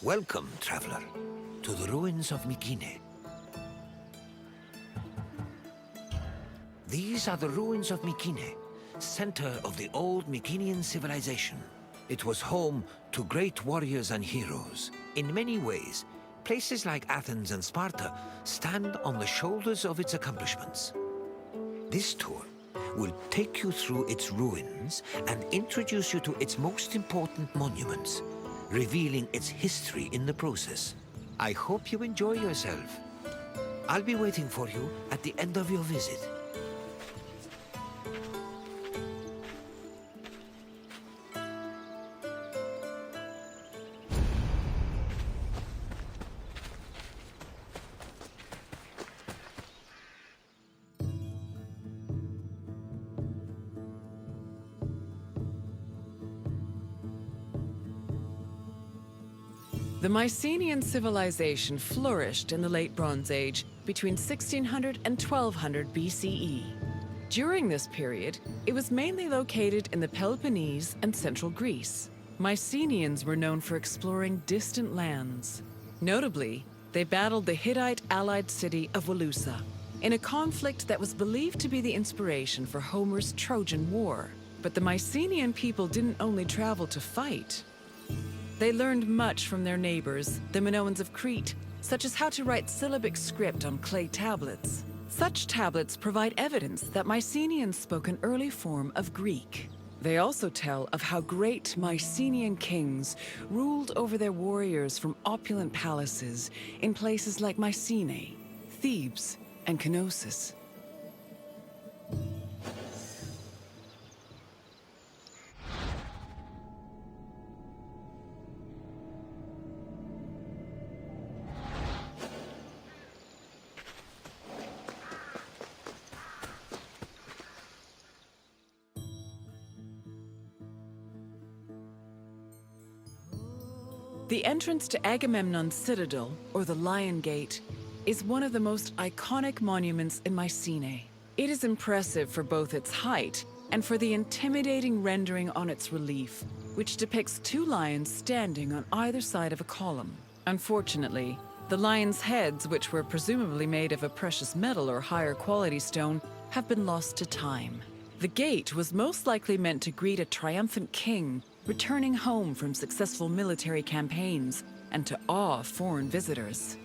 Welcome, traveler, to the ruins of Mykene. These are the ruins of Mykene, center of the old Mykenean civilization. It was home to great warriors and heroes. In many ways, places like Athens and Sparta stand on the shoulders of its accomplishments. This tour will take you through its ruins and introduce you to its most important monuments, revealing its history in the process. I hope you enjoy yourself. I'll be waiting for you at the end of your visit. The Mycenaean civilization flourished in the Late Bronze Age between 1600 and 1200 BCE. During this period, it was mainly located in the Peloponnese and central Greece. Mycenaeans were known for exploring distant lands. Notably, they battled the Hittite-allied city of Walusa in a conflict that was believed to be the inspiration for Homer's Trojan War. But the Mycenaean people didn't only travel to fight. They learned much from their neighbors, the Minoans of Crete, such as how to write syllabic script on clay tablets. Such tablets provide evidence that Mycenaeans spoke an early form of Greek. They also tell of how great Mycenaean kings ruled over their warriors from opulent palaces in places like Mycenae, Thebes, and Knossos. The entrance to Agamemnon's citadel, or the Lion Gate, is one of the most iconic monuments in Mycenae. It is impressive for both its height and for the intimidating rendering on its relief, which depicts two lions standing on either side of a column. Unfortunately, the lions' heads, which were presumably made of a precious metal or higher quality stone, have been lost to time. The gate was most likely meant to greet a triumphant king returning home from successful military campaigns and to awe foreign visitors.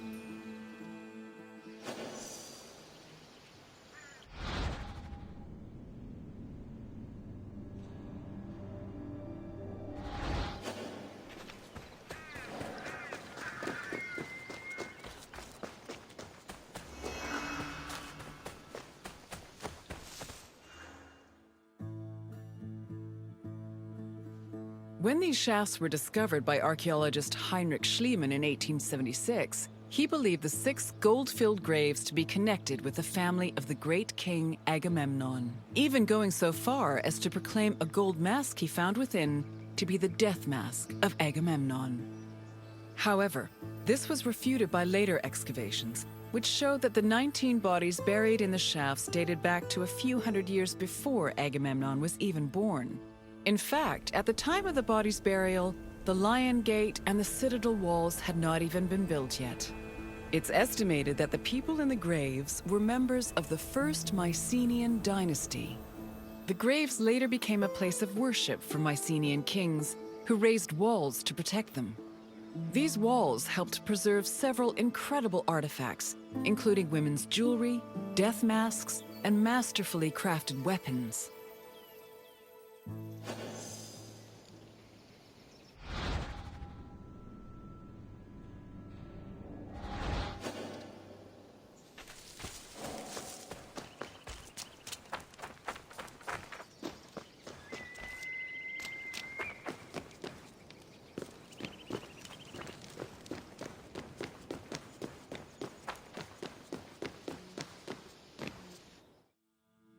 When these shafts were discovered by archaeologist Heinrich Schliemann in 1876, he believed the 6 gold-filled graves to be connected with the family of the great king Agamemnon, even going so far as to proclaim a gold mask he found within to be the death mask of Agamemnon. However, this was refuted by later excavations, which showed that the 19 bodies buried in the shafts dated back to a few hundred years before Agamemnon was even born. In fact, at the time of the body's burial, the Lion Gate and the citadel walls had not even been built yet. It's estimated that the people in the graves were members of the first Mycenaean dynasty. The graves later became a place of worship for Mycenaean kings, who raised walls to protect them. These walls helped preserve several incredible artifacts, including women's jewelry, death masks, and masterfully crafted weapons.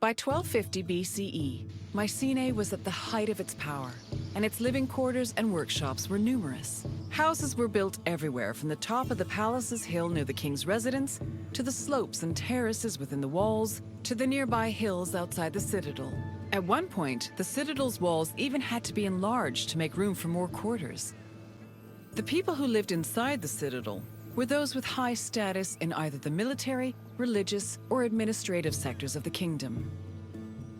By 1250 BCE, Mycenae was at the height of its power, and its living quarters and workshops were numerous. Houses were built everywhere, from the top of the palace's hill near the king's residence, to the slopes and terraces within the walls, to the nearby hills outside the citadel. At one point, the citadel's walls even had to be enlarged to make room for more quarters. The people who lived inside the citadel were those with high status in either the military, religious, or administrative sectors of the kingdom.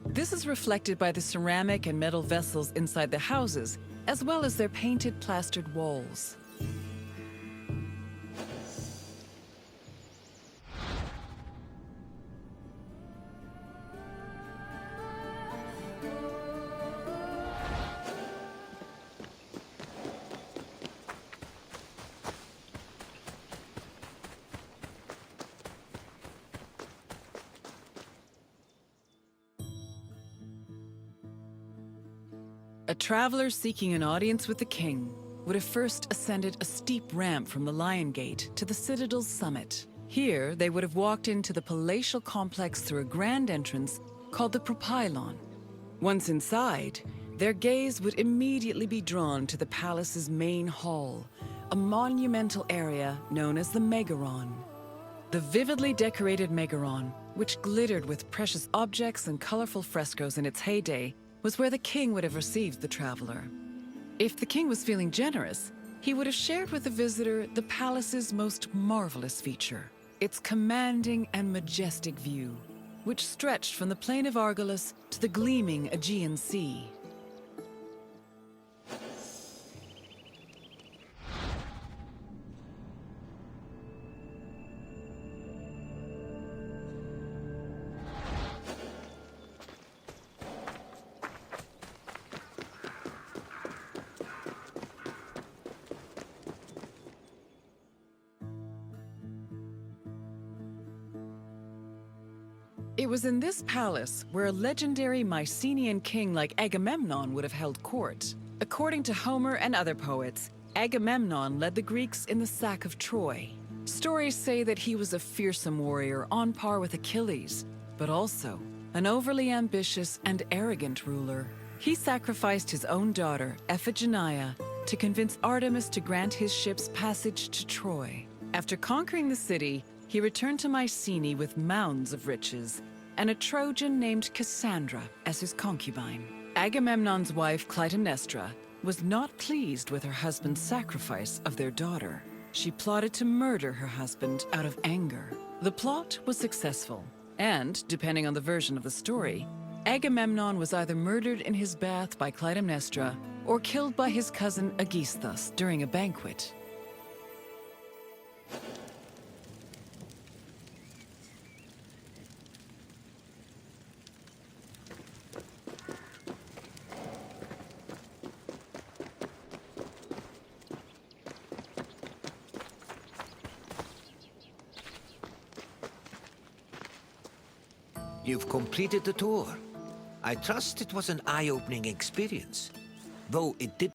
This is reflected by the ceramic and metal vessels inside the houses, as well as their painted plastered walls. A traveler seeking an audience with the king would have first ascended a steep ramp from the Lion Gate to the citadel's summit. Here, they would have walked into the palatial complex through a grand entrance called the Propylon. Once inside, their gaze would immediately be drawn to the palace's main hall, a monumental area known as the Megaron. The vividly decorated Megaron, which glittered with precious objects and colorful frescoes in its heyday, was where the king would have received the traveler. If the king was feeling generous, he would have shared with the visitor the palace's most marvelous feature, its commanding and majestic view, which stretched from the plain of Argolis to the gleaming Aegean Sea. It was in this palace where a legendary Mycenaean king like Agamemnon would have held court. According to Homer and other poets, Agamemnon led the Greeks in the sack of Troy. Stories say that he was a fearsome warrior on par with Achilles, but also an overly ambitious and arrogant ruler. He sacrificed his own daughter, Iphigenia, to convince Artemis to grant his ships passage to Troy. After conquering the city, he returned to Mycenae with mounds of riches, and a Trojan named Cassandra as his concubine. Agamemnon's wife, Clytemnestra, was not pleased with her husband's sacrifice of their daughter. She plotted to murder her husband out of anger. The plot was successful, and, depending on the version of the story, Agamemnon was either murdered in his bath by Clytemnestra or killed by his cousin Aegisthus during a banquet. You've completed the tour. I trust it was an eye-opening experience, though it did